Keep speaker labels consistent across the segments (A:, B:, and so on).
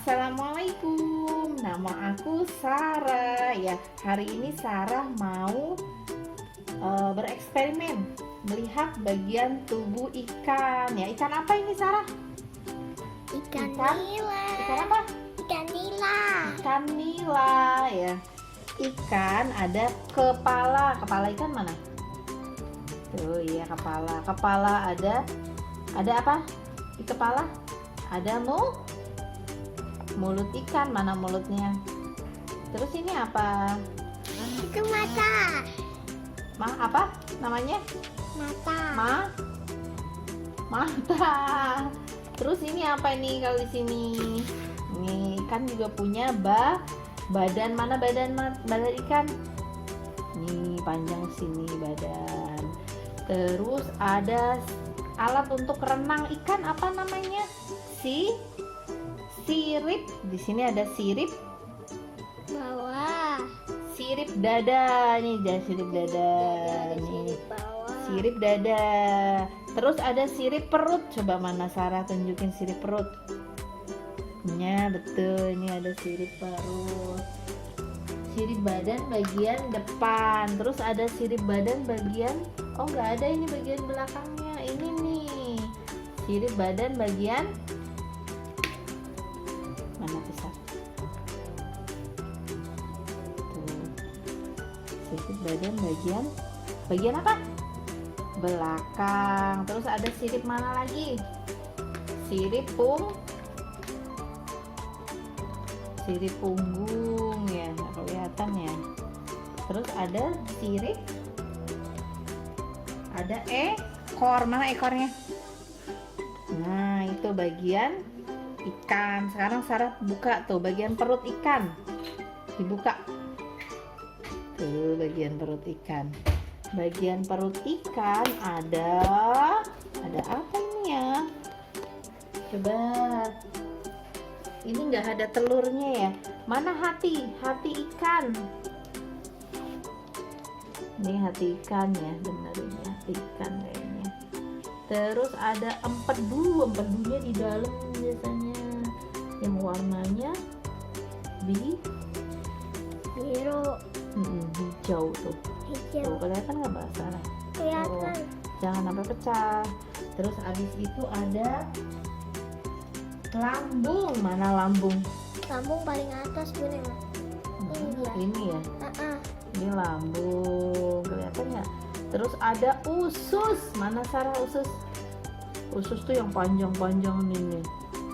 A: Assalamualaikum, nama aku Sarah ya. Hari ini Sarah mau bereksperimen melihat bagian tubuh ikan ya. Ikan apa ini Sarah?
B: Ikan
A: Ikan
B: nila.
A: Ikan apa?
B: Ikan nila.
A: Ikan nila ya. Ikan ada kepala. Kepala ikan mana? Tuh iya kepala. Kepala ada apa? Di kepala ada mulut ikan, mana mulutnya? Terus ini apa?
B: Itu mata.
A: Apa namanya?
B: Mata.
A: Mata. Terus ini apa ini kalau di sini? Ini ikan juga punya badan. Mana badan ikan? Ini panjang sini badan. Terus ada alat untuk renang ikan, apa namanya? Sirip. Di sini ada sirip
B: Bawah.
A: sirip dada nih, sirip dada nih,
B: Bawah.
A: sirip dada. Terus ada sirip perut. Coba mana Sarah tunjukin sirip perut. Ya betul, ini ada sirip perut. Sirip badan bagian depan. Terus ada sirip badan bagian, oh nggak ada ini bagian belakangnya. Ini nih sirip badan bagian mana besar tuh, sirip badan bagian apa, belakang. Terus ada sirip mana lagi? Sirip punggung ya, nggak kelihatan ya. Terus ada sirip, ada ekor. Mana ekornya? Nah itu bagian ikan. Sekarang Sarah buka tuh bagian perut ikan, dibuka tuh bagian perut ikan. Bagian perut ikan ada apa ini ya? Coba, ini nggak ada telurnya ya. Mana hati ikan? Ini hati ikan ya, bener ini hati ikan kayaknya. Terus ada empedunya di dalam biasanya, yang warnanya
B: Biru.
A: hijau tuh. Tuh kelihatan nggak Mbak Sarah?
B: Kelihatan.
A: Jangan sampai pecah. Terus habis itu ada lambung. Mana lambung?
B: Lambung paling atas Bun.
A: Ini ya. Ini lambung, kelihatan nggak? Terus ada usus. Mana Sarah usus? Usus tuh yang panjang-panjang ini.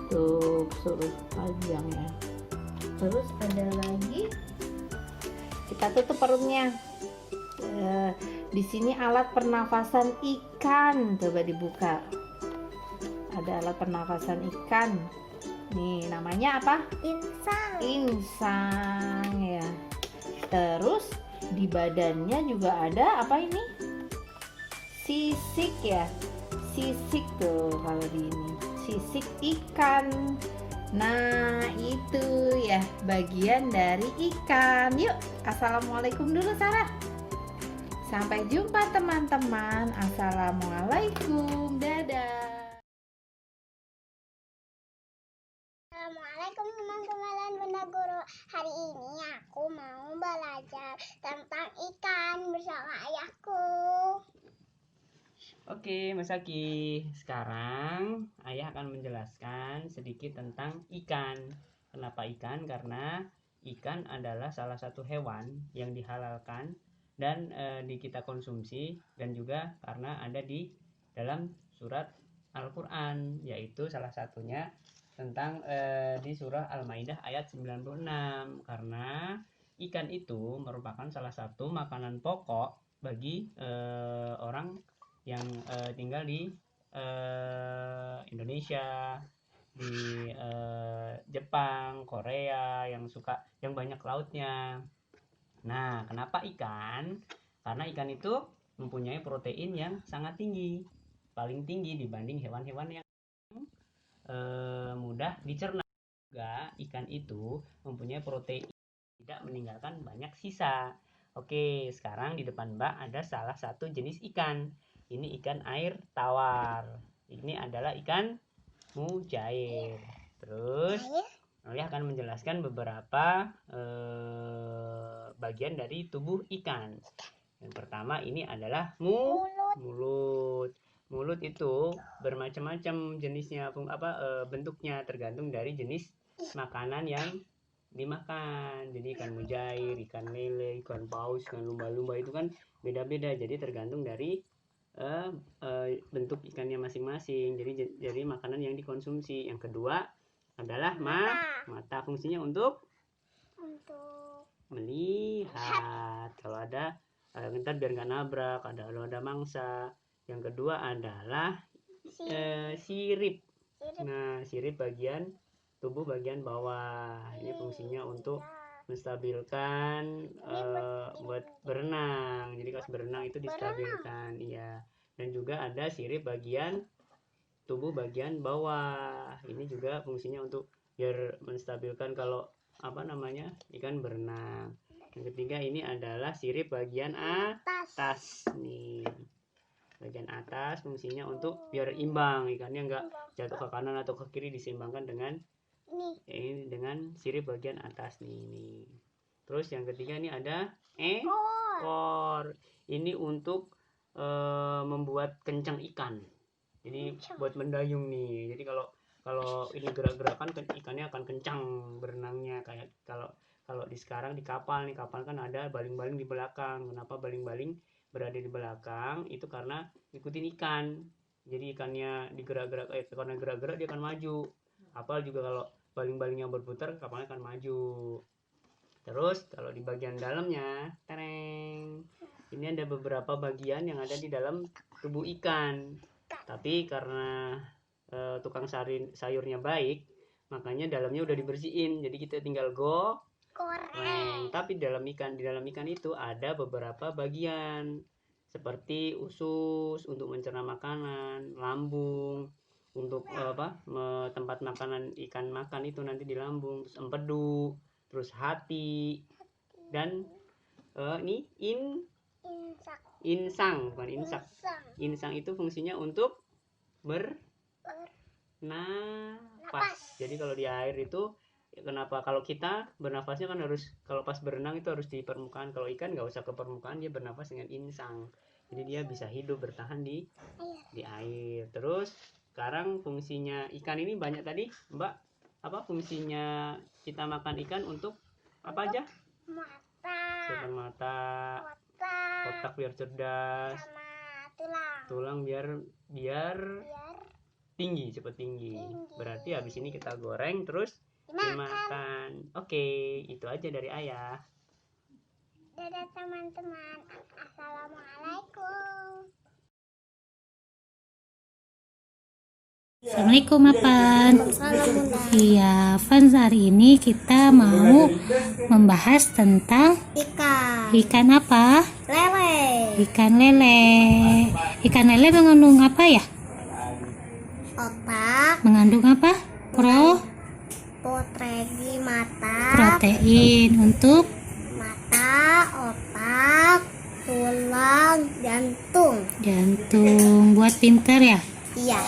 A: Tuh, usus panjang ya. Terus ada lagi. Kita tutup perutnya. Di sini alat pernafasan ikan. Coba dibuka. Ada alat pernafasan ikan. Nih, namanya apa? Insang ya. Terus di badannya juga ada apa ini? Sisik ya. Sisik tuh kalau di ini. Sisik ikan. Nah, itu ya bagian dari ikan. Yuk, assalamualaikum dulu Sarah. Sampai jumpa teman-teman. Assalamualaikum. Dadah.
B: Assalamualaikum teman-teman dan Bunda Guru. Hari ini aku mau belajar tentang ikan bersama ayahku.
C: Oke, Mas Aki. Sekarang ayah akan menjelaskan sedikit tentang ikan. Kenapa ikan? Karena ikan adalah salah satu hewan yang dihalalkan dan kita konsumsi, dan juga karena ada di dalam surat Al-Quran, yaitu salah satunya tentang di surah Al-Maidah ayat 96. Karena ikan itu merupakan salah satu makanan pokok bagi orang yang tinggal di Indonesia, di Jepang, Korea, yang banyak lautnya. Nah, kenapa ikan? Karena ikan itu mempunyai protein yang sangat tinggi, paling tinggi dibanding hewan-hewan yang mudah dicerna. Juga ikan itu mempunyai protein tidak meninggalkan banyak sisa. Oke, sekarang di depan Mbak ada salah satu jenis ikan. Ini ikan air tawar. Ini adalah ikan mujair. Terus Ayah akan menjelaskan beberapa bagian dari tubuh ikan. Yang pertama ini adalah mulut. Mulut itu bermacam-macam jenisnya, bentuknya tergantung dari jenis makanan yang dimakan. Jadi ikan mujair, ikan lele, ikan paus, ikan lumba-lumba itu kan beda-beda. Jadi tergantung dari bentuk ikannya masing-masing. Jadi makanan yang dikonsumsi. Yang kedua adalah mata. Fungsinya untuk melihat. Kalau ada ntar biar nggak nabrak, kalau ada mangsa. Yang kedua adalah sirip. Nah, sirip bagian tubuh bagian bawah. Ini fungsinya untuk menstabilkan buat berenang. Jadi pas berenang itu distabilkan, iya. Dan juga ada sirip bagian tubuh bagian bawah. Ini juga fungsinya untuk biar menstabilkan kalau ikan berenang. Yang ketiga ini adalah sirip bagian atas nih. Bagian atas fungsinya untuk biar imbang, ikannya nggak jatuh ke kanan atau ke kiri, diseimbangkan dengan dengan sirip bagian atas nih. Terus yang ketiga ini ada ekor. Ini untuk membuat kencang ikan. Jadi buat mendayung nih. Jadi kalau ini gerak-gerakan ikannya akan kencang berenangnya. Kayak kalau sekarang di kapal kan ada baling-baling di belakang. Kenapa baling-baling berada di belakang? Itu karena ikutin ikan. Jadi ikannya karena gerak-gerak dia akan maju. Kapal juga kalau baling-balingnya berputar, kapalnya akan maju. Terus kalau di bagian dalamnya, ini ada beberapa bagian yang ada di dalam tubuh ikan. Tapi karena tukang sayurnya baik, makanya dalamnya udah dibersihin. Jadi kita tinggal goreng. Tapi di dalam ikan itu ada beberapa bagian seperti usus untuk mencerna makanan, lambung untuk tempat makanan ikan makan itu nanti di lambung, terus empedu, terus hati, dan ini insang, bukan insak. Insang itu fungsinya untuk bernapas. Jadi kalau di air itu, kenapa kalau kita bernafasnya kan harus, kalau pas berenang itu harus di permukaan. Kalau ikan nggak usah ke permukaan, dia bernafas dengan insang. Jadi dia bisa hidup bertahan di air. Terus sekarang fungsinya ikan ini banyak tadi, Mbak. Apa fungsinya kita makan ikan untuk apa aja? Mata, otak biar cerdas, tulang biar tinggi, cepat tinggi. Berarti habis ini kita goreng terus dimakan. Oke, itu aja dari ayah.
B: Dadah teman-teman. Assalamualaikum.
D: Assalamualaikum Apan. Iya, Fans, hari ini kita mau membahas tentang ikan apa?
B: Lele.
D: Ikan lele. Ikan lele mengandung apa ya?
B: Otak.
D: Mengandung apa?
B: Protein mata.
D: Protein untuk
B: Mata, otak, tulang, jantung.
D: buat pinter ya?
B: Iya.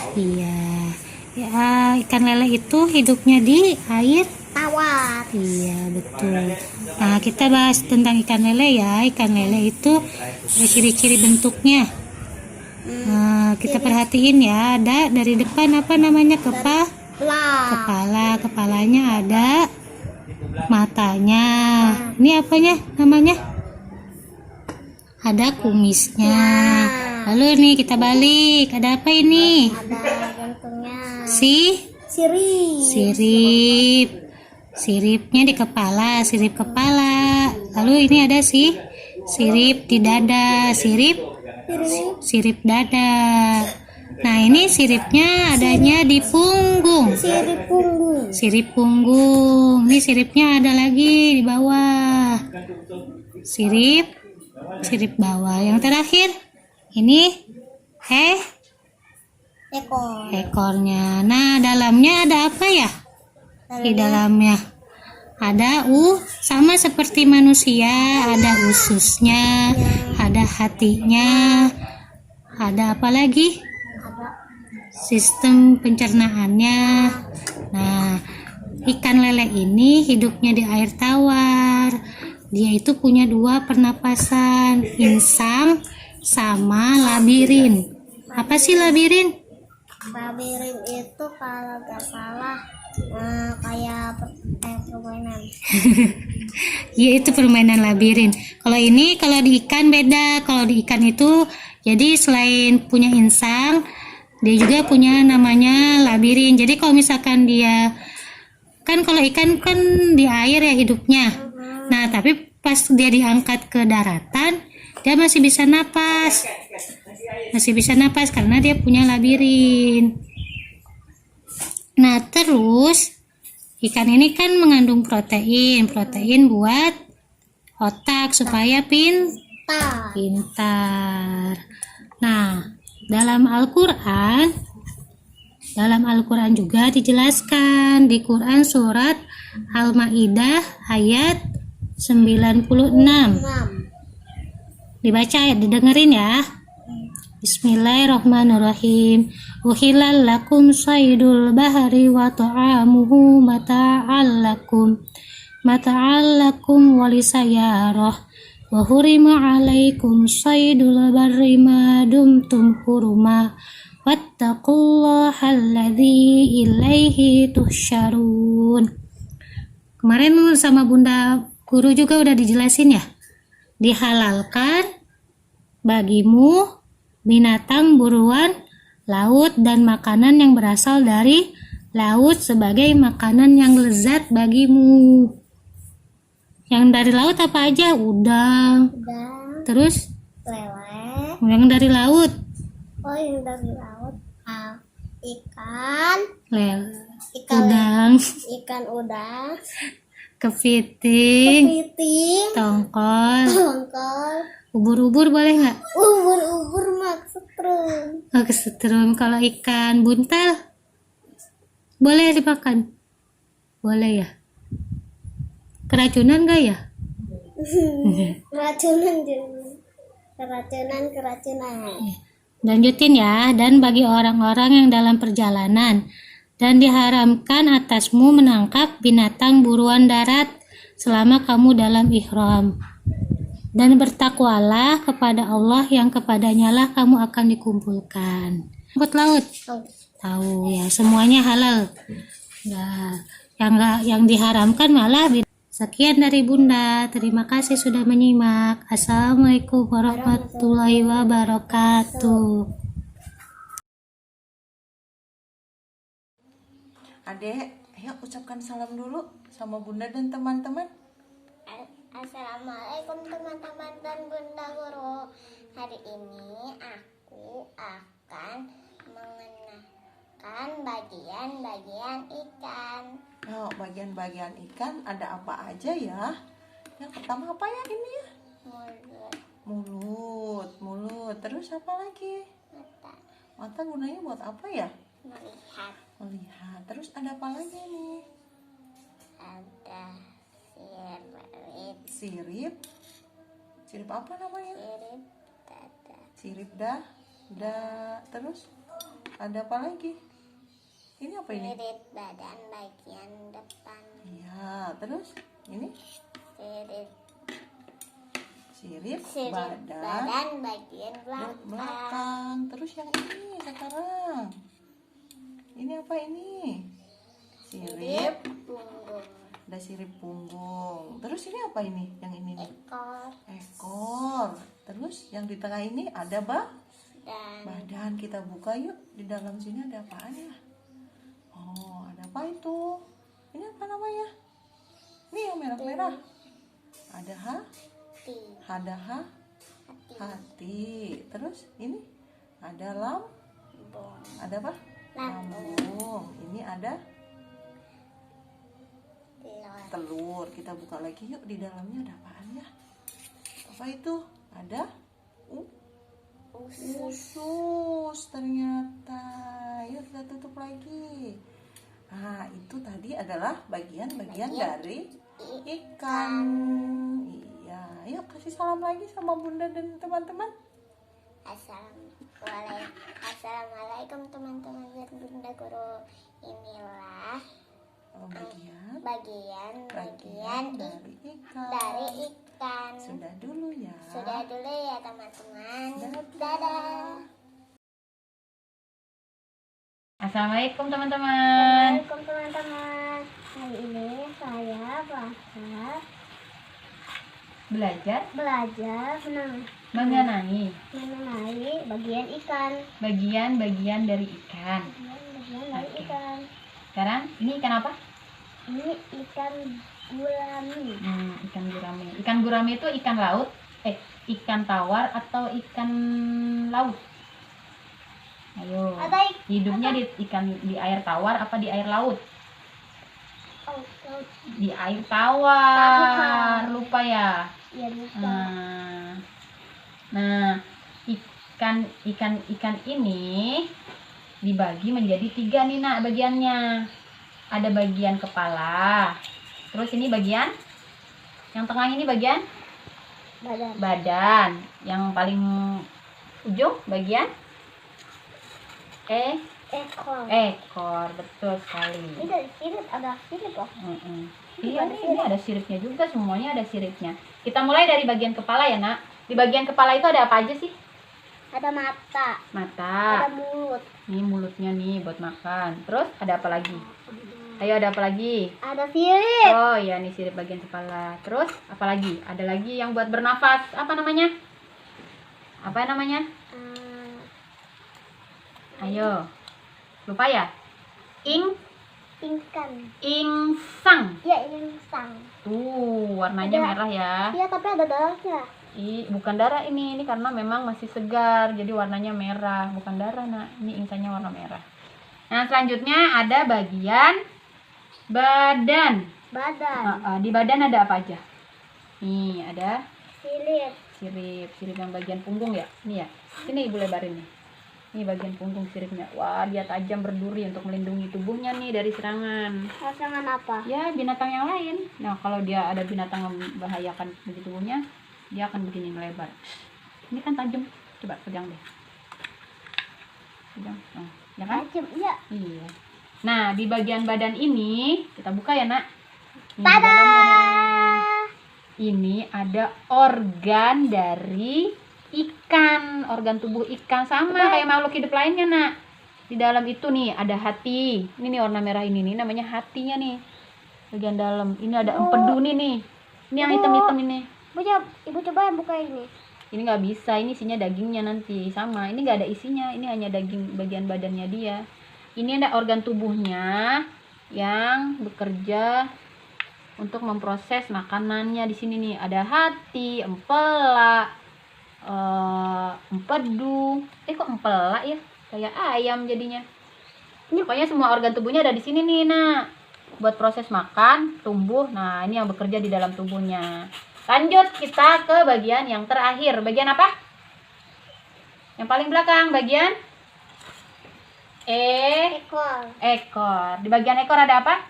D: Ya, ikan lele itu hidupnya di air
B: Tawar.
D: Iya, betul. Nah, kita bahas tentang ikan lele ya. Ikan lele itu ada ciri-ciri bentuknya. Nah, kita perhatiin ya. Ada dari depan apa namanya? Kepalanya ada matanya. Ini apanya namanya? Ada kumisnya. Lalu nih kita balik. Ada apa ini?
B: Ada jantungnya.
D: Siripnya di kepala, sirip kepala. Lalu ini ada sirip di dada, sirip dada. Nah, ini siripnya adanya di punggung. Sirip punggung. Ini siripnya ada lagi di bawah. Sirip bawah. Yang terakhir ini ekornya. Nah, dalamnya ada apa ya? Di dalamnya ada sama seperti manusia, ada ususnya, ada hatinya, ada apa lagi? Sistem pencernaannya. Nah, ikan lele ini hidupnya di air tawar. Dia itu punya 2 pernapasan, insang sama labirin. Apa sih labirin?
B: Labirin itu kalau gak salah kayak permainan.
D: Ya itu permainan labirin. Kalau ini kalau di ikan beda. Kalau di ikan itu jadi selain punya insang, dia juga punya namanya labirin. Jadi kalau misalkan dia kan kalau ikan kan di air ya hidupnya. Nah, tapi pas dia diangkat ke daratan, dia masih bisa napas. Masih bisa napas karena dia punya labirin. Nah, terus ikan ini kan mengandung protein. Protein buat otak supaya pintar. Nah, dalam Al-Quran juga dijelaskan di Quran surat Al-Maidah ayat 96. Dibaca ya, didengerin ya. Bismillahirrahmanirrahim. Uhilal lakum saydul bahari wa ta'amuhu mata'al lakum walisayarah wa hurima alaikum saydul barri ma dumtum huruma wattaqullaha alladzi ilaihi tuhsyarun. Kemarin sama Bunda Guru juga udah dijelasin ya. Dihalalkan bagimu binatang buruan laut dan makanan yang berasal dari laut sebagai makanan yang lezat bagimu. Yang dari laut apa aja? Udang. Terus?
B: Lele.
D: Yang dari laut?
B: Oh, yang dari laut. Ikan.
D: Udang.
B: Ikan udang.
D: Kepiting. Tongkol. Ubur-ubur boleh nggak?
B: Ubur-ubur mah kesetrum.
D: Oh, kesetrum. Kalau ikan buntal boleh dimakan? Boleh ya? Keracunan nggak ya?
B: Keracunan.
D: Lanjutin ya. Dan bagi orang-orang yang dalam perjalanan dan diharamkan atasmu menangkap binatang buruan darat selama kamu dalam ihram. Dan bertakwalah kepada Allah yang kepadanya lah kamu akan dikumpulkan. Rumput laut? Tahu ya, semuanya halal. Ya, yang diharamkan malah. Sekian dari Bunda. Terima kasih sudah menyimak. Assalamualaikum warahmatullahi wabarakatuh.
E: Adek, ayo ucapkan salam dulu sama Bunda dan teman-teman.
B: Assalamualaikum teman-teman dan Bunda Guru. Hari ini aku akan mengenalkan bagian-bagian ikan.
E: Oh, bagian-bagian ikan ada apa aja ya? Yang pertama apa ya ini ya? Mulut. Terus apa lagi? Mata gunanya buat apa ya? Melihat. Terus ada apa lagi nih?
B: Ada
E: Sirip apa namanya? Sirip terus ada apa lagi? Ini apa ini?
B: Sirip badan bagian depan.
E: Iya, terus ini? Sirip
B: badan bagian belakang.
E: Terus yang ini sekarang? Ini apa ini? Sirip
B: punggung.
E: Ada sirip punggung. Terus ini apa ini? Yang ini nih? Ekor. Terus yang di tengah ini ada badan. Kita buka yuk. Di dalam sini ada apaan ya? Oh, ada apa itu? Ini apa namanya? Ini yang merah-merah. Ada hati. Terus ini ada ada apa? Lambung. Ini ada telur. Kita buka lagi yuk. Di dalamnya ada apaan ya? Apa itu? Ada usus ternyata. Yuk kita tutup lagi. Nah, itu tadi adalah bagian-bagian dari ikan. Iya, yuk kasih salam lagi sama Bunda dan teman-teman.
B: Assalamualaikum teman-teman dan Bunda Guru. Inilah
E: Oh,
B: bagian
E: dari ikan.
B: dari ikan.
E: Sudah dulu ya.
B: Sudah dulu ya teman-teman.
E: Dadah.
B: Dadah.
A: Assalamualaikum teman-teman.
B: Assalamualaikum teman-teman. Hari ini saya
A: Belajar mengenai
B: mengenai bagian ikan.
A: bagian-bagian dari ikan.
B: Bagian dari
A: Oke.
B: ikan.
A: Sekarang ini ikan apa?
B: Ini ikan gurami.
A: Ikan gurame. Ikan gurame itu ikan laut, ikan tawar atau ikan laut? Ayo.
B: Ada
A: Hidupnya di air tawar apa di air laut?
B: laut.
A: Di air tawar. Lupa ya.
B: Ya lupa.
A: Nah, ikan ini dibagi menjadi 3 nih nak bagiannya. Ada bagian kepala. Terus ini bagian yang tengah ini bagian badan. Yang paling ujung bagian ekor. Betul sekali.
B: Ini dari sirip, ada sirip loh.
A: Iya, ini ada siripnya juga, semuanya ada siripnya. Kita mulai dari bagian kepala ya nak. Di bagian kepala itu ada apa aja sih?
B: Ada mata,
A: Mata.
B: ada mulut,
A: Nih mulutnya nih buat makan. Terus ada apa lagi? Ayo, ada apa lagi?
B: ada sirip,
A: Oh iya, nih sirip bagian kepala. Terus apa lagi? Ada lagi yang buat bernafas. Apa namanya? Apa namanya? Ayo. Lupa ya?
B: ikan.
A: Insang.
B: Ya, insang.
A: Tuh, warnanya
B: Ada.
A: merah ya.
B: Iya, tapi ada darahnya.
A: Bukan darah ini karena memang masih segar, jadi warnanya merah. Bukan darah nak, ini insangnya warna merah. Nah, selanjutnya ada bagian badan.
B: Badan,
A: Di badan ada apa aja? Nih ada
B: sirip,
A: sirip yang bagian punggung ya. Nih ya, sini ibu lebarin nih. Ini bagian punggung siripnya. Wah, dia tajam berduri untuk melindungi tubuhnya nih dari serangan.
B: pasangan apa?
A: Ya, binatang yang lain. Nah, kalau dia ada binatang yang membahayakan bagi tubuhnya, dia akan begini melebar. Ini kan tajam. Coba pegang deh. Pegang. Nah, ya kan?
B: Tajam, iya.
A: Iya. Nah, di bagian badan ini kita buka ya, nak. Nih, di
B: Tada!
A: dalamnya. Ini ada organ dari ikan, organ tubuh ikan sama kayak makhluk hidup lainnya, nak. Di dalam itu nih ada hati. Ini nih warna merah ini nih namanya hatinya nih. Bagian dalam. Ini ada empedu nih. Ini yang hitam-hitam ini.
B: Ibu coba buka ini.
A: Ini nggak bisa, ini isinya dagingnya nanti sama. Ini nggak ada isinya, ini hanya daging bagian badannya dia. Ini ada organ tubuhnya yang bekerja untuk memproses makanannya. Di sini nih ada hati, empelak, empedu. Kok empelak ya? Kayak ayam jadinya. Pokoknya semua organ tubuhnya ada di sini nih, nak. Buat proses makan, tumbuh. Nah, ini yang bekerja di dalam tubuhnya. Lanjut kita ke bagian yang terakhir. Bagian apa? Yang paling belakang, bagian ekor. Di bagian ekor ada apa?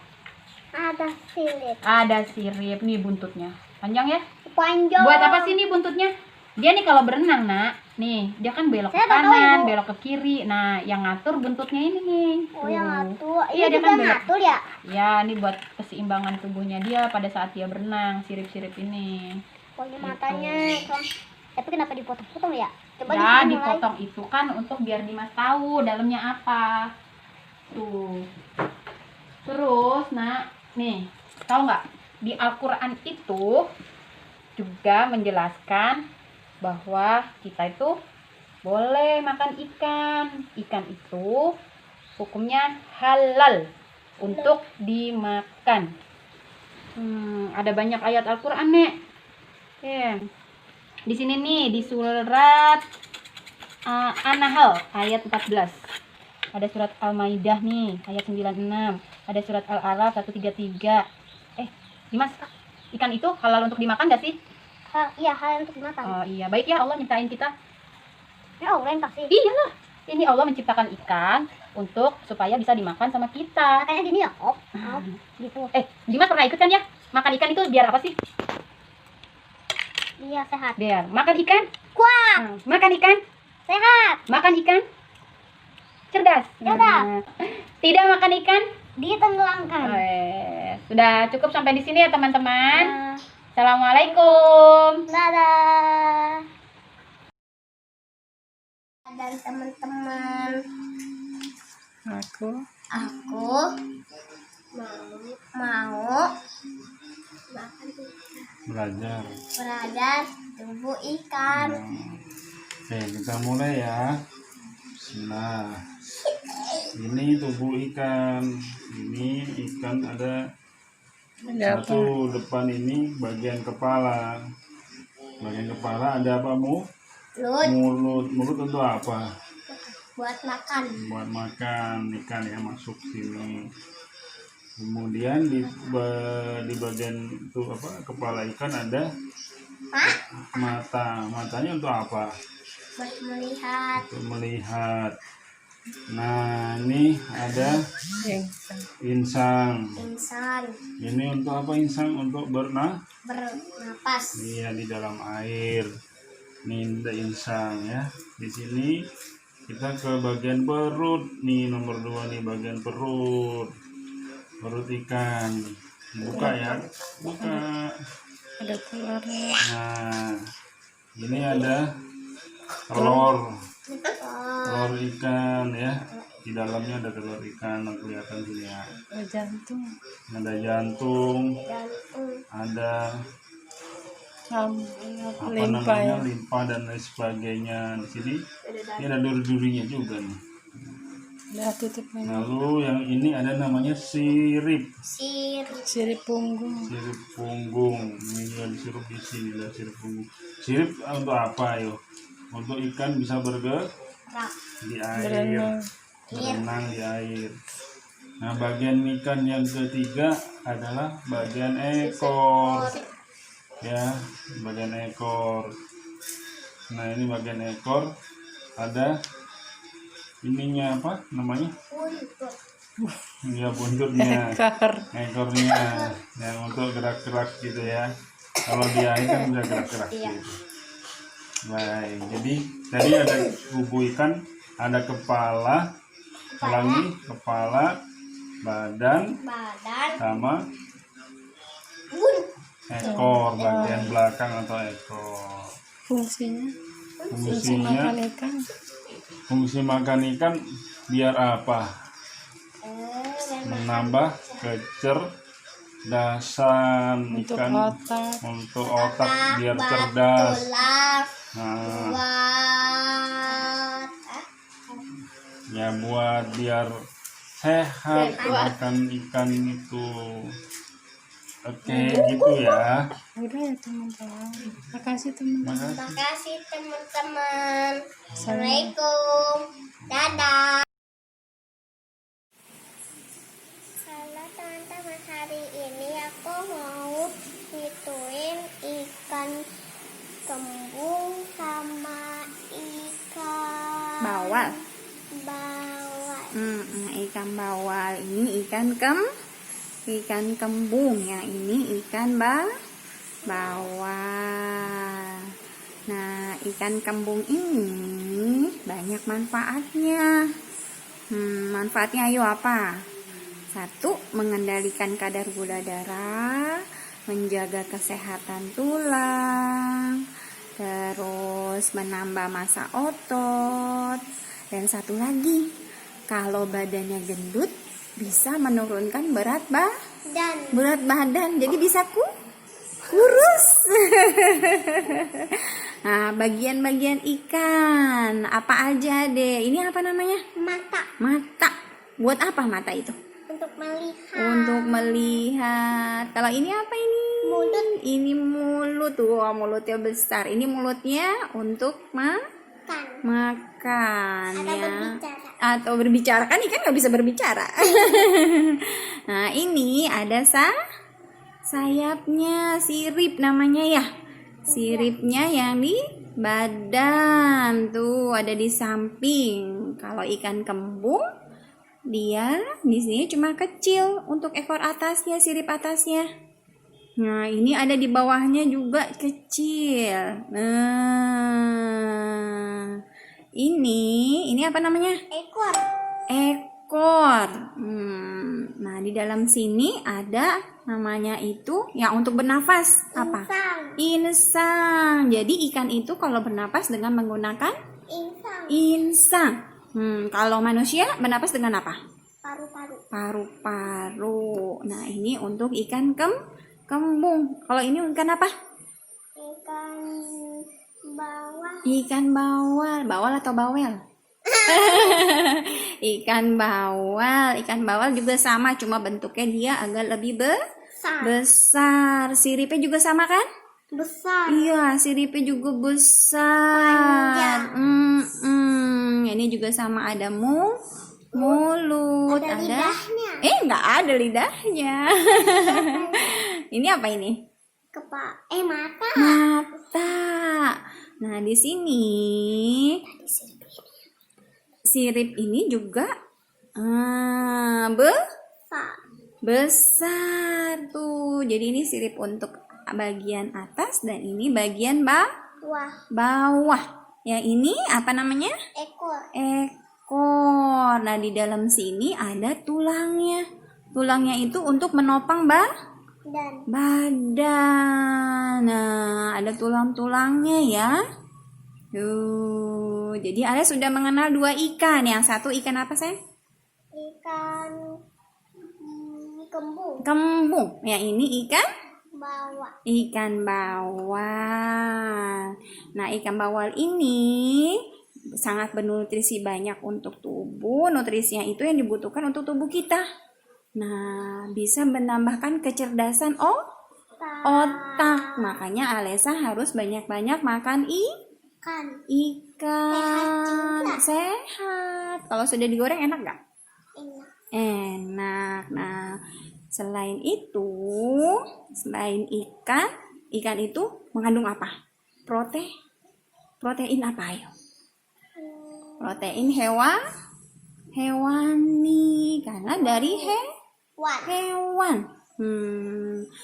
B: Ada sirip.
A: Ada sirip. Nih buntutnya. Panjang ya?
B: Panjang.
A: Buat apa sih nih buntutnya? Dia nih kalau berenang, nak. Nih, dia kan belok ke
B: Saya nggak tahu,
A: kanan,
B: Ibu.
A: belok ke kiri. Nah, yang ngatur buntutnya ini nih.
B: Oh, yang
A: Tuh.
B: ngatur.
A: Iya, dia
B: juga
A: kan belok.
B: ngatur ya.
A: Ya, ini buat keseimbangan tubuhnya dia pada saat dia berenang, sirip-sirip ini.
B: Pokoknya
A: Gitu.
B: matanya. Tapi kenapa dipotong-potong ya? Coba
A: Ya,
B: mulai.
A: dipotong itu kan untuk biar Dimas tahu dalamnya apa. Tuh. Terus, nak, nih, tahu nggak? Di Al-Quran itu juga menjelaskan bahwa kita itu boleh makan ikan. Ikan itu hukumnya halal untuk dimakan. Ada banyak ayat Al-Quran, Nek. Di sini nih di surat An-Nahl ayat 14. Ada surat Al-Maidah nih ayat 96. Ada surat Al-A'raf 133. Dimas, ikan itu halal untuk dimakan gak sih?
B: Iya, hal untuk dimakan.
A: Oh iya, baik ya Allah nyiptain kita.
B: Ya Allah yang kasih.
A: Iyalah, ini Allah menciptakan ikan untuk supaya bisa dimakan sama kita.
B: Makanya gini ya, gitu.
A: Dimas pernah ikut kan ya? Makan ikan itu biar apa sih?
B: Iya, sehat.
A: Biar makan ikan.
B: Kuat.
A: Makan ikan.
B: Sehat.
A: Makan ikan. Cerdas.
B: Cerdas.
A: Tidak makan ikan.
B: Ditenggelamkan.
A: Sudah cukup sampai di sini ya teman-teman.
B: Nah,
A: Assalamualaikum.
B: dadah. Dan teman-teman,
E: Aku
B: aku mau
F: belajar.
B: belajar tubuh ikan.
F: Oke, kita mulai ya. Bismillah. Ini tubuh ikan. Ini ikan ada satu depan ini bagian kepala. Bagian kepala ada apa, Mu?
B: Mulut
F: Mulut untuk apa?
B: buat makan.
F: Buat makan ikan ya, masuk sini. Kemudian di bagian itu apa? Kepala ikan ada mata. Matanya untuk apa?
B: Buat melihat.
F: Untuk melihat. Nah, ini ada insang.
B: Insan
F: Ini untuk apa insang? Untuk
B: bernapas.
F: iya, di dalam air. Ini ada insang ya. Di sini kita ke bagian perut. Nih nomor 2 nih, bagian perut. Perut ikan. Buka ya. Buka.
E: ada telurnya.
F: Nah, ini ada telur. Telur ikan ya. Di dalamnya ada telur ikan yang kelihatan sini ya.
E: Ada jantung,
F: Ada jantung,
B: Jantung.
F: ada apa
E: limpa ya.
F: namanya, limpa dan lain sebagainya. Di sini ini ada duri-durinya juga nih.
E: Udah tutupnya.
F: Lalu yang ini ada namanya sirip.
E: Sirip punggung.
F: Sirip punggung. Ini juga disirup di sini lah, sirip punggung. Sirip untuk apa yo? Untuk ikan bisa bergerak di air, berenang di air. Nah, bagian ikan yang ketiga adalah bagian ekor. Ya, bagian ekor. Nah, ini bagian ekor ada ininya apa namanya? Ya, buntutnya. Ekornya yang untuk gerak-gerak gitu ya. Kalau di air kan bisa gerak-gerak gitu. Baik, jadi tadi ada tubuh ikan, ada kepala, ulangi, kepala, badan, sama ekor, bagian belakang atau ekor.
E: Fungsinya
F: Fungsinya,
E: makan ikan.
F: fungsi makan ikan biar apa? Menambah kecerdasan
E: Untuk
F: ikan,
E: otak.
F: untuk otak biar cerdas. Nah,
B: Buat
F: ya buat biar sehat makan ikan itu. Oke, gitu ya.
E: Udah ya teman-teman. Makasih teman-teman.
B: makasih teman-teman. Assalamualaikum. Dadah. Halo teman-teman, hari ini aku mau ngituin ikan kembung sama ikan
A: Bawal.
B: bawal.
A: Ikan bawal ini ikan kembung, yang ini ikan bawal. Nah, ikan kembung ini banyak manfaatnya. Manfaatnya ayo apa? 1, mengendalikan kadar gula darah, menjaga kesehatan tulang, terus menambah massa otot, dan 1 lagi, kalau badannya gendut bisa menurunkan berat badan, jadi bisa kurus. Nah, bagian-bagian ikan apa aja deh? Ini apa namanya? Mata. Buat apa mata itu? Untuk melihat. Kalau ini apa ini?
B: Mulut.
A: Ini mulut. Wah, mulutnya besar. Ini mulutnya untuk makan
B: Atau
A: ya.
B: berbicara.
A: Atau berbicara, kan ikan nggak bisa berbicara. Nah, ini ada sayapnya, sirip namanya ya. Siripnya yang di badan tuh ada di samping. Kalau ikan kembung dia di sini cuma kecil untuk ekor atasnya, sirip atasnya. Nah, ini ada di bawahnya juga kecil. Nah, ini apa namanya?
B: Ekor.
G: ekor. Nah, di dalam sini ada namanya itu yang untuk bernafas apa? Insang. Jadi ikan itu kalau bernafas dengan menggunakan insang. Kalau manusia bernafas dengan apa?
B: Paru-paru.
G: Paru-paru. Nah, ini untuk ikan kembung. Kalau ini ikan apa?
B: Ikan bawal.
G: Ikan bawal. Bawal atau bawel? Ikan bawal juga sama, cuma bentuknya dia agak lebih besar. Siripnya juga sama kan?
B: Besar.
G: Iya, siripnya juga besar. Ini juga sama, ada mulut,
B: Ada lidahnya.
G: nggak ada lidahnya. Ini apa ini?
B: Mata.
G: Mata. Nah, di sini sirip ini juga besar tuh. Jadi ini sirip untuk bagian atas dan ini bagian bawah. Yang ini apa namanya? Ekor. Nah, di dalam sini ada tulangnya. Tulangnya itu untuk menopang badan. Nah, ada tulang-tulangnya ya. Jadi Ale sudah mengenal dua ikan. Yang satu ikan apa, sayang?
B: Ikan kembung.
G: Yang ini ikan
B: Bawal.
G: Ikan bawal. Nah, ikan bawal ini sangat bernutrisi banyak untuk tubuh. Nutrisinya itu yang dibutuhkan untuk tubuh kita. Nah, bisa menambahkan kecerdasan otak. Makanya Alesa harus banyak-banyak makan ikan. Sehat. Kalau sudah digoreng enak nggak? Enak. Nah, selain ikan itu mengandung apa? Protein apa ayo? Protein hewani, karena dari hewan.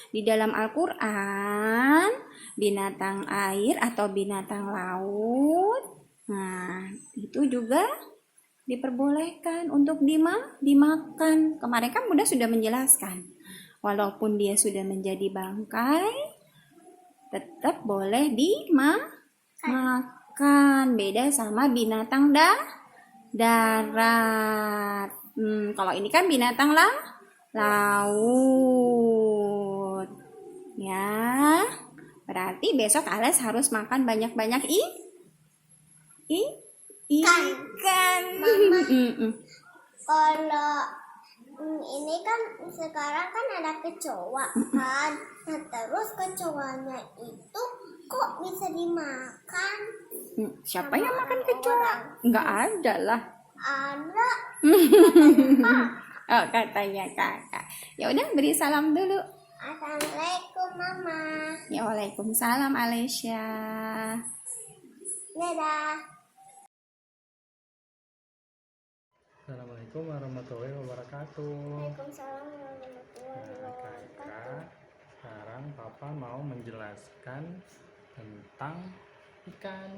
G: Di dalam Al-Quran, binatang air atau binatang laut, nah itu juga diperbolehkan untuk dimakan. Kemarin kan Bunda sudah menjelaskan, walaupun dia sudah menjadi bangkai, tetap boleh dimakan. Beda sama binatang darat. Kalau ini kan binatang laut. Ya, berarti besok Ales harus makan banyak-banyak ikan.
B: Kalau ini kan sekarang kan ada kecoa kan. Nah, terus kecoanya itu kok bisa dimakan?
G: Siapa yang makan kecoa? Enggak ada lah.
B: Ada.
G: Oh, katanya kakak. Ya udah, beri salam dulu.
B: Assalamualaikum Mama.
G: Ya, waalaikumsalam Alesya.
B: Dadah.
F: Assalamualaikum warahmatullahi wabarakatuh.
B: Waalaikumsalam warahmatullahi wabarakatuh.
F: Kakak, sekarang Papa mau menjelaskan tentang ikan.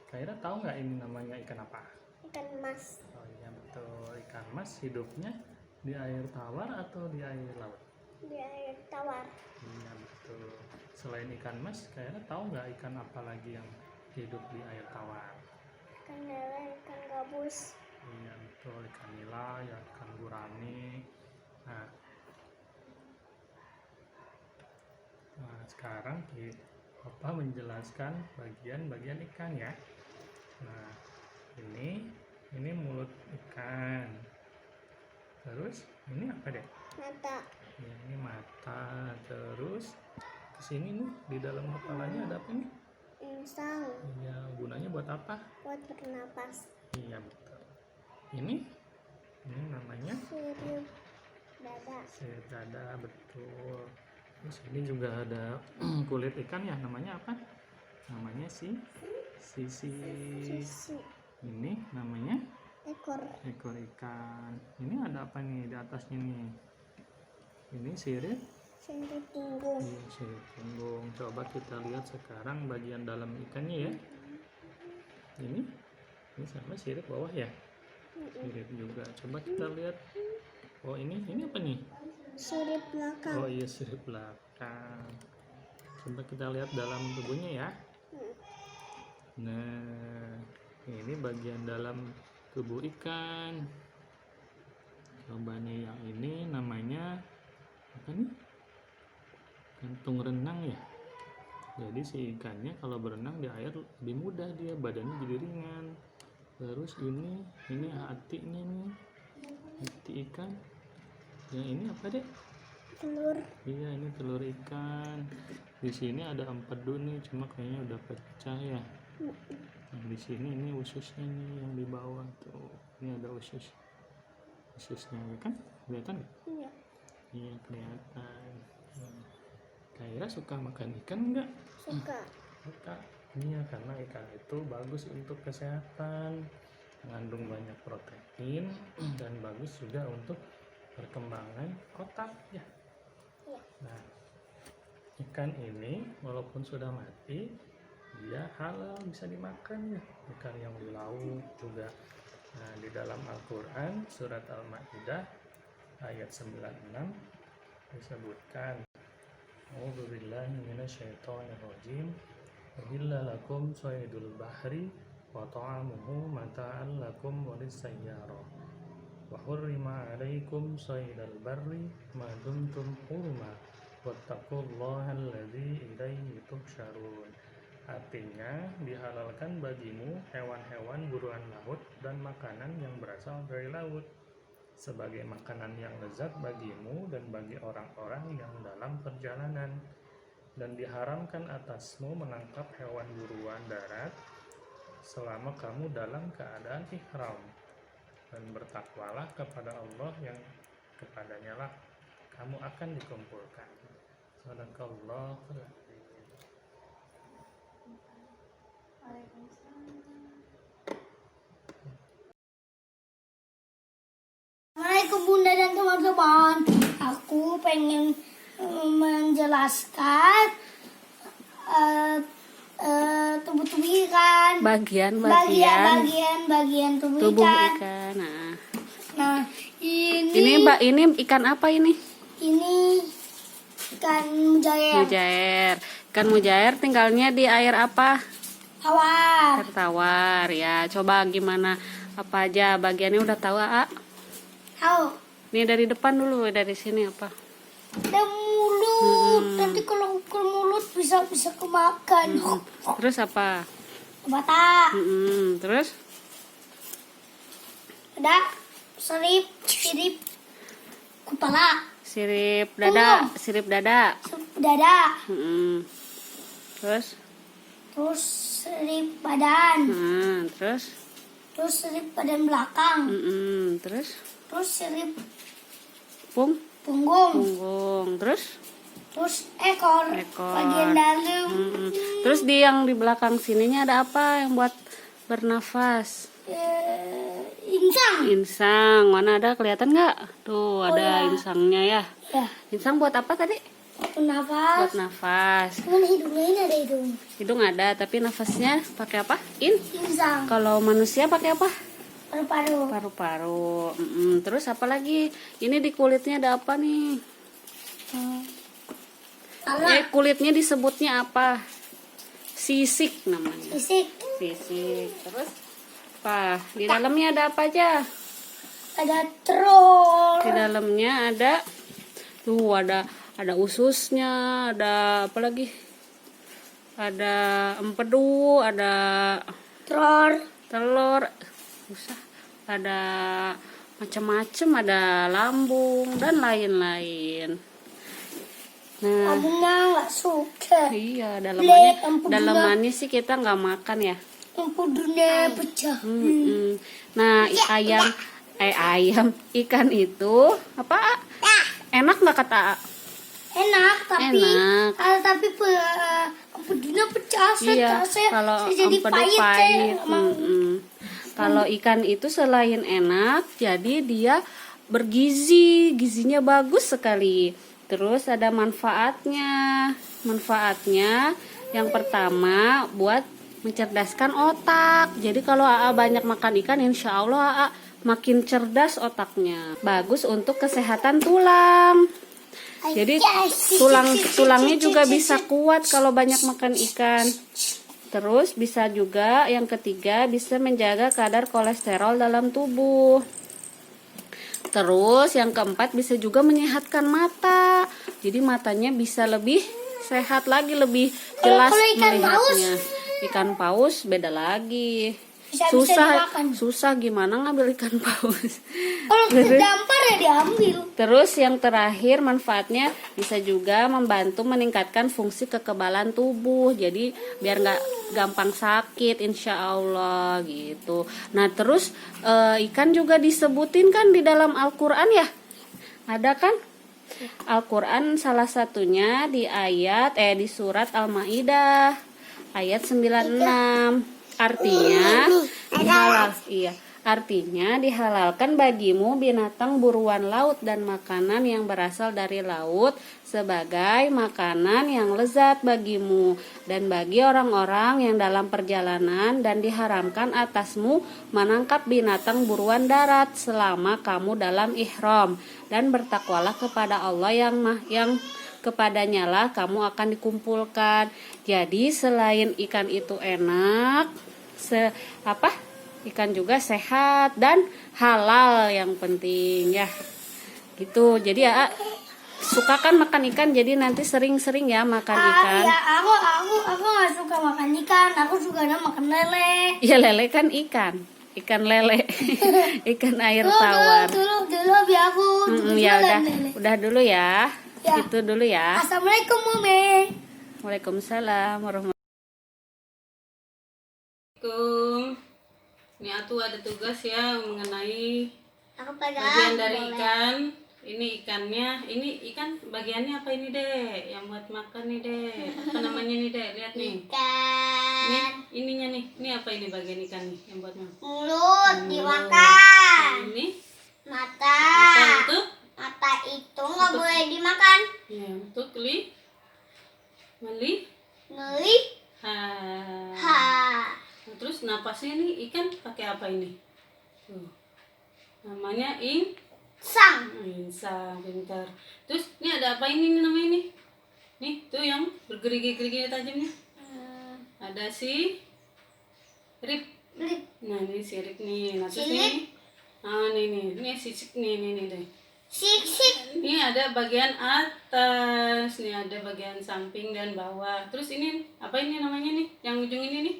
F: Kaira tahu nggak ini namanya ikan apa?
B: Ikan mas.
F: Oh iya betul, ikan mas hidupnya di air tawar atau di air laut?
B: Di air tawar.
F: Iya betul. Selain ikan mas, Kaira tahu nggak ikan apa lagi yang hidup di air tawar?
B: Ikan lele, ikan gabus.
F: Iya betul, ikan nila, ya, ikan gurame. Nah, sekarang Papa menjelaskan bagian-bagian ikan ya. Nah, ini mulut ikan. Terus ini apa deh?
B: Mata.
F: Ya, ini mata. Terus kesini nih di dalam kepalanya ada apa nih?
B: Insang.
F: Iya, gunanya buat apa?
B: Buat bernapas.
F: Iya betul. Ini namanya
B: Sirip dada.
F: sirip dada, betul. Terus ini juga ada kulit ikan ya, namanya apa? Namanya sisi.
B: Sisi.
F: Ini namanya
B: Ekor.
F: ekor ikan. Ini ada apa nih di atasnya nih? Ini sirip.
B: Sirip punggung.
F: Iya, sirip punggung. Coba kita lihat sekarang bagian dalam ikannya ya. Ini sama sirip bawah ya.
H: Sirip juga. Coba kita lihat. Oh ini apa nih?
B: Sirip belakang.
H: Oh iya, sirip belakang. Coba kita lihat dalam tubuhnya ya. Nah, ini bagian dalam tubuh ikan. Coba nih, yang ini namanya apa nih? Kantung renang ya. Jadi si ikannya kalau berenang di air lebih mudah, dia badannya jadi ringan. Terus ini hatinya nih, hati ikan. Yang ini apa deh?
B: Telur.
H: Iya, ini telur ikan. Di sini ada empedu nih, cuma kayaknya udah pecah ya. Nah, di sini ini ususnya nih yang di bawah tuh. Ini ada ususnya ya kan? Kelihatan nggak?
B: Iya.
H: Iya, kelihatan. Kaira suka makan ikan nggak?
B: Suka.
H: Suka. Iya, karena ikan itu bagus untuk kesehatan, mengandung banyak protein dan bagus juga untuk perkembangan otak ya.
B: Iya.
H: Nah, ikan ini walaupun sudah mati, dia halal, bisa dimakan ya. Ikan yang di laut juga. Nah, di dalam Al-Quran surat Al-Ma'idah ayat 96 disebutkan, A'udzubillahi minasyaitonirrajim. Uhilla lakum shaydul bahri wa ta'amuhu mata'an lakum walis-sayyarah. Wa hurrima 'alaikum shaydal barri ma dumtum hurma wattaqullaha alladzi ilaihi tuhsyarun. Artinya, dihalalkan bagimu hewan-hewan buruan laut dan makanan yang berasal dari laut sebagai makanan yang lezat bagimu dan bagi orang-orang yang dalam perjalanan, dan diharamkan atasmu menangkap hewan buruan darat selama kamu dalam keadaan ihram, dan bertakwalah kepada Allah yang kepadanya lah kamu akan dikumpulkan. Sadaqallahul adzim.
B: Assalamualaikum Bunda dan teman-teman. Aku pengen menjelaskan tubuh ikan.
G: Bagian
B: tubuh
G: tubuh
B: ikan.
G: ikan. Nah,
B: Nah, ini
G: ini ikan apa ini?
B: ini ikan mujair.
G: Mujair. Ikan mujair tinggalnya di air apa?
B: Tawar.
G: Air tawar ya. Coba gimana, apa aja bagiannya udah tahu, A?
B: Tahu.
G: Ini dari depan dulu, dari sini apa?
B: Ada mulut. Nanti kalau ke mulut bisa kemakan.
G: Terus apa?
B: Mata.
G: Terus
B: Ada sirip kepala.
G: sirip dada, sirip dada.
B: Dada.
G: Terus
B: Sirip badan.
G: terus
B: Sirip badan belakang.
G: terus
B: Sirip
G: punggung. Terus
B: ekor. Bagian dalam.
G: Terus yang di belakang sininya ada apa yang buat bernafas? Insang. Mana ada, kelihatan nggak? Tuh ada insangnya ya.
B: Ya.
G: Insang buat apa tadi?
B: Nafas.
G: Buat nafas.
B: Kan hidungnya ini ada hidung.
G: Hidung ada, tapi nafasnya pakai apa?
B: Insang.
G: Kalau manusia pakai apa?
B: Paru-paru.
G: Paru-paru. Terus apa lagi? Ini di kulitnya ada apa nih? Kulitnya disebutnya apa? Sisik namanya.
B: Sisik.
G: Terus apa? Di dalamnya ada apa aja?
B: Ada telur.
G: Di dalamnya ada ada ususnya, ada apa lagi? Ada empedu, ada telur, ada macam-macam, ada lambung dan lain-lain. Nah,
B: Abungnya nggak suka.
G: iya,
B: empedunya.
G: dalamannya sih kita nggak makan ya.
B: Empedunya pecah.
G: Nah, ayam ikan itu apa? Enak nggak kata A?
B: Enak, tapi
G: Enak.
B: empedunya pecah.
G: Iya, kalau
B: jadi
G: empedu
B: pahit.
G: pahit. Kalau ikan itu selain enak, jadi dia gizinya bagus sekali. Terus ada manfaatnya. Yang pertama buat mencerdaskan otak. Jadi kalau AA banyak makan ikan, insya Allah AA
I: makin cerdas otaknya. Bagus untuk kesehatan tulang. Jadi tulangnya juga bisa kuat kalau banyak makan ikan. Terus bisa juga yang ketiga bisa menjaga kadar kolesterol dalam tubuh. Terus yang keempat bisa juga menyehatkan mata. Jadi matanya bisa lebih sehat lagi, lebih jelas melihatnya. Ikan paus beda lagi. Susah gimana ngambil ikan paus.
B: Kalau terdampar ya diambil.
I: Terus yang terakhir manfaatnya bisa juga membantu meningkatkan fungsi kekebalan tubuh. Jadi biar nggak gampang sakit, insya Allah gitu. Nah terus ikan juga disebutin kan di dalam Al-Quran ya, ada kan? Al-Quran salah satunya di di surat Al-Maidah ayat 96. Artinya dihalalkan bagimu binatang buruan laut dan makanan yang berasal dari laut sebagai makanan yang lezat bagimu dan bagi orang-orang yang dalam perjalanan, dan diharamkan atasmu menangkap binatang buruan darat selama kamu dalam ihram, dan bertakwalah kepada Allah yang kepadanya lah kamu akan dikumpulkan. Jadi selain ikan itu enak, ikan juga sehat dan halal yang penting ya. Gitu. Jadi ya suka kan makan ikan, jadi nanti sering-sering ya makan ikan.
B: Ya, aku nggak suka makan ikan, aku sukanya makan lele.
I: Ya lele kan ikan lele, ikan air tawar.
B: Dulu biar aku.
I: Ya udah dulu ya. Itu dulu ya.
B: Assalamualaikum Mami.
I: Waalaikumsalam warahmatullahi wabarakatuh. Ini Atu ada tugas ya mengenai bagian dari ikan. Ini ikannya, ini ikan bagiannya apa ini Dek? Yang buat makan nih Dek. Apa namanya nih Dek? Lihat nih.
B: Ikan.
I: Nih, ininya nih. Ini apa ini bagian ikan nih yang buat makan?
B: Mulut dimakan.
I: Ini
B: Mata.
I: itu?
B: Mata itu nggak boleh dimakan.
I: Ya, untuk ngeli.
B: Ha.
I: Nah, terus napasnya nih ikan pakai apa ini? Tuh. Namanya insang, pintar. Terus ini ada apa ini namanya ini? Nih, tuh yang bergerigi-gerigi tajamnya. Ada si rib. Nah, ini si rib nih. Nah, terus ini sisik nih deh.
B: Sik.
I: Ini ada bagian atas, nih ada bagian samping dan bawah. Terus ini apa ini namanya nih? Yang ujung ini nih?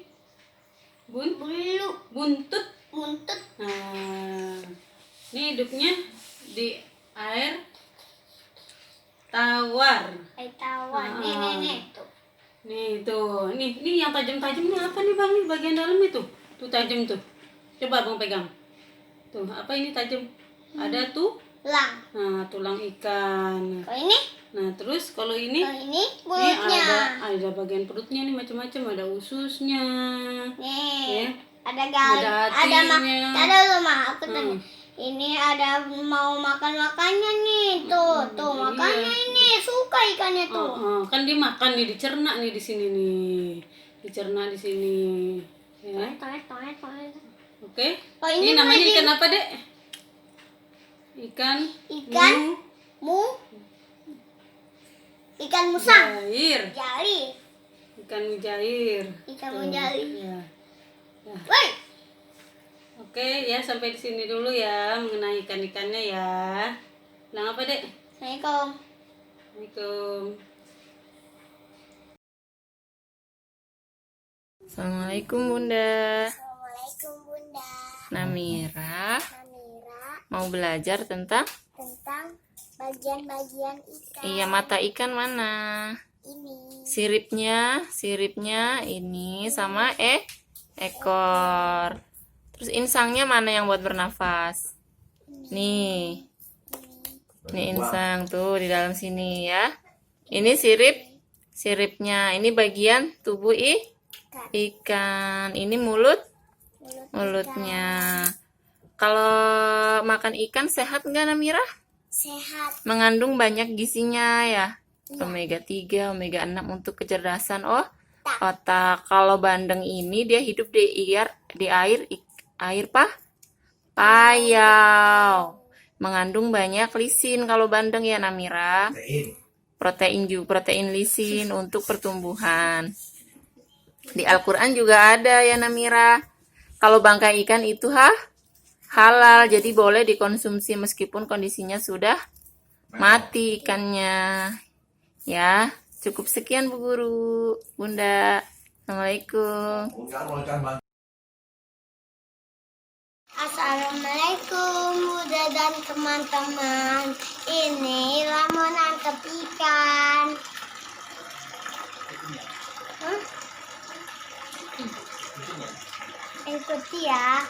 I: Buntut. Nah, ini hidupnya di air tawar. Nih tuh. Nih yang tajam-tajam ini apa nih Bang? Nih bagian dalam itu. Tuh tajam tuh. Coba Bang pegang. Tuh, apa ini tajam? Ada tuh tulang ikan.
B: Kalau ini?
I: Nah, terus kalau ini
B: Mulutnya.
I: ada bagian perutnya nih macam-macam, ada ususnya.
B: Nih.
I: Ya.
B: Ada hatinya. Ada aku tanya. Ini ada mau makannya nih. Tuh makannya ini. Suka ikannya tuh.
I: Kan dimakan nih, dicerna nih di sini nih. Dicerna di sini. Ya. Oke. Ini namanya ikan apa, Dek? Ikan musang.
B: Jali.
I: Ikan mujair. Ya.
B: Woi.
I: Oke, ya sampai di sini dulu ya mengenai ikan-ikannya ya. Bilang apa, Dek? Assalamualaikum. Assalamualaikum Bunda. Namira. Mau belajar tentang
B: bagian-bagian ikan.
I: Iya, mata ikan mana?
B: Ini.
I: Siripnya ini sama ekor. Terus insangnya mana yang buat bernafas? Nih. Ini insang tuh di dalam sini ya. Ini siripnya. Ini bagian tubuh ikan. Ini mulutnya. Kalau makan ikan sehat nggak Namira?
B: Sehat.
I: Mengandung banyak gizinya ya. Omega 3, omega 6 untuk kecerdasan otak. Kalau bandeng ini dia hidup di air
G: Payau. Mengandung banyak lisin kalau bandeng ya Namira. Protein juga, protein lisin untuk pertumbuhan. Di Al-Quran juga ada ya Namira. Kalau bangkai ikan itu halal, jadi boleh dikonsumsi meskipun kondisinya sudah mati ikannya. Ya, cukup sekian Bu Guru, Bunda. Assalamualaikum.
B: Assalamualaikum Bunda dan teman-teman. Ini Lamon nangkep ikan. Ikuti ya.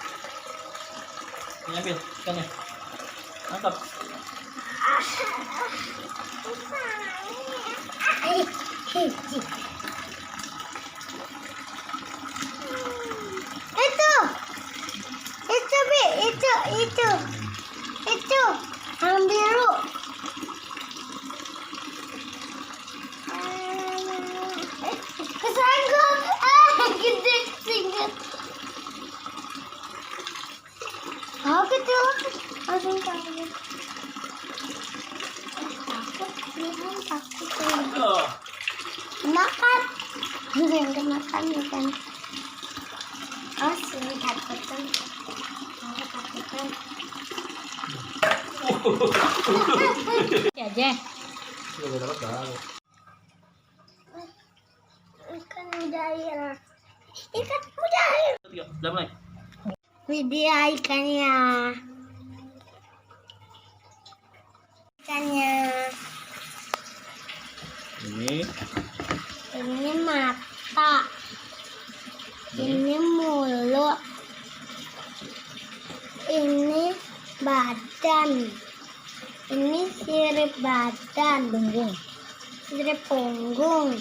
C: Ini ambil ikannya. Mantap.
B: Itu yang biru. Kesenggol, gede singkat. Oh kecil, langsung takut. Takut. Makan, yang kemakan ikan. Oh sini takutan.
D: Ya aja.
B: Ikan mujair. Ikan mujair.
C: Udah mulai.
B: Video ikannya. Ikannya. Ini mata. Ini mulut. Ini badan. Ini sirip badan. Punggung. Sirip punggung.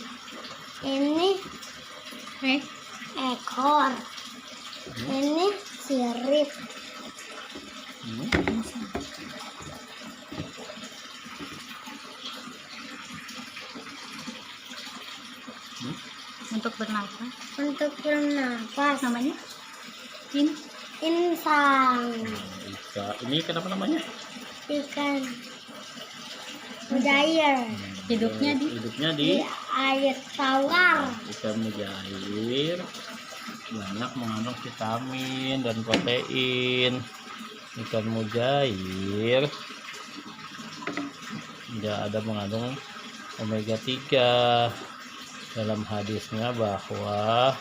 B: Ini ekor. Ini sirip.
D: Untuk bernafas.
B: Untuk bernafas.
D: Namanya?
B: Insang.
C: Ini kenapa namanya?
B: Ikan mujair.
D: Hidupnya di
B: Di air tawar.
C: Ikan mujair banyak mengandung vitamin dan protein. Ikan mujair tidak ada mengandung omega 3. Dalam hadisnya bahwa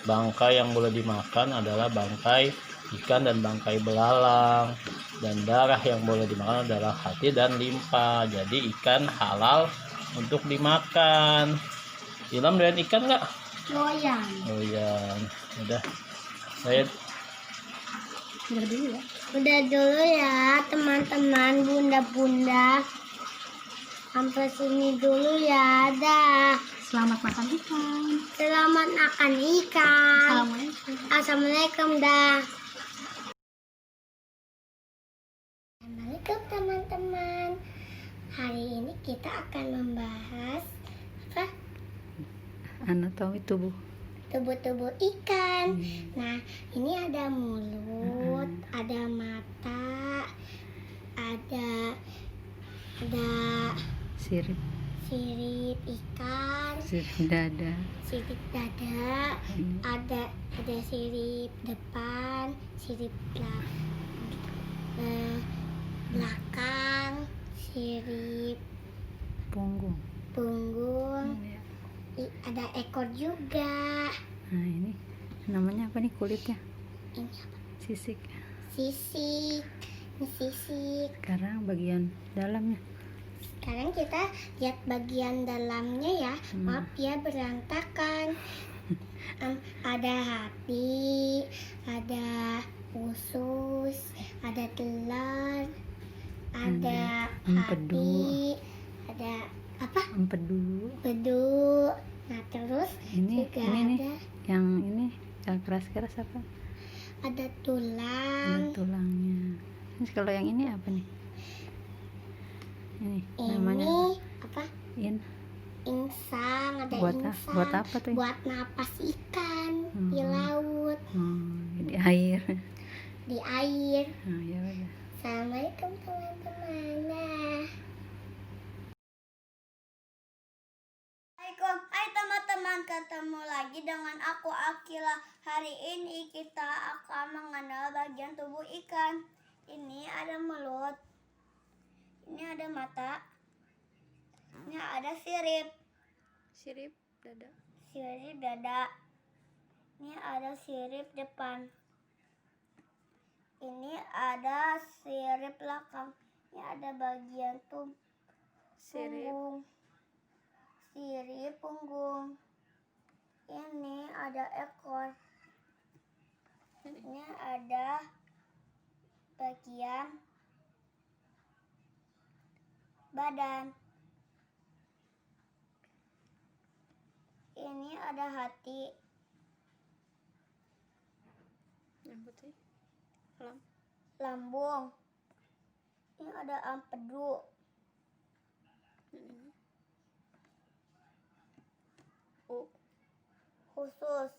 C: bangkai yang boleh dimakan adalah bangkai ikan dan bangkai belalang, dan darah yang boleh dimakan adalah hati dan limpa. Jadi ikan halal untuk dimakan. Ilham doyan ikan nggak?
B: Doyan.
C: Doyan. Udah. Saya
B: Udah dulu ya teman-teman, bunda-bunda. Sampai sini dulu ya. Dah.
D: selamat makan ikan.
B: Selamat makan ikan.
D: Assalamualaikum.
B: Assalamualaikum dah. Assalamualaikum teman-teman. Hari ini kita akan membahas apa?
D: Anatomi tubuh.
B: Tubuh-tubuh ikan. Nah, ini ada mulut, ada mata, ada
D: Sirip
B: ikan,
D: dada.
B: sirip dada, ada sirip depan, sirip belakang, sirip
D: Punggung.
B: punggung, ada ekor juga.
D: Nah ini namanya apa nih kulitnya?
B: Ini apa?
D: Sisik.
B: Sisik. Ini sisik.
D: Sekarang bagian dalamnya.
B: Sekarang kita lihat bagian dalamnya ya. Maaf ya berantakan. Ada hati, ada usus, ada telur, ada
D: empedu.
B: hati, ada apa?
D: Empedu.
B: Bedu. Nah terus
D: Ini
B: juga
D: ini
B: ada
D: nih yang keras-keras apa?
B: ada
D: Ada
B: tulang.
D: tulangnya. Terus kalau yang ini apa nih? Ini namanya
B: Ini apa? Insang, ada
D: buat
B: insang.
D: buat apa tuh?
B: Buat napas ikan di laut.
D: air.
B: Di air.
D: Oh, ya udah.
B: Assalamualaikum teman-teman. Nah. Assalamualaikum. Hai teman-teman, ketemu lagi dengan aku Akila. Hari ini kita akan mengenal bagian tubuh ikan. Ini ada mulut. Ini ada mata. Ini ada sirip.
I: Sirip dada.
B: Sirip dada. Ini ada sirip depan. Ini ada sirip belakang. Ini ada bagian punggung. Sirip punggung. Ini ada ekor. Ini ada bagian badan. Ini ada hati.
I: Yang putih.
B: Lambung. Ini ada empedu. Khusus.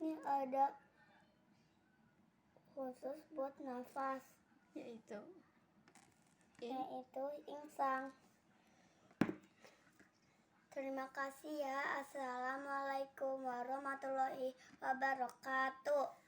B: Ini ada khusus buat nafas,
I: Yaitu
B: yaitu insang. Terima kasih ya. Assalamualaikum warahmatullahi wabarakatuh.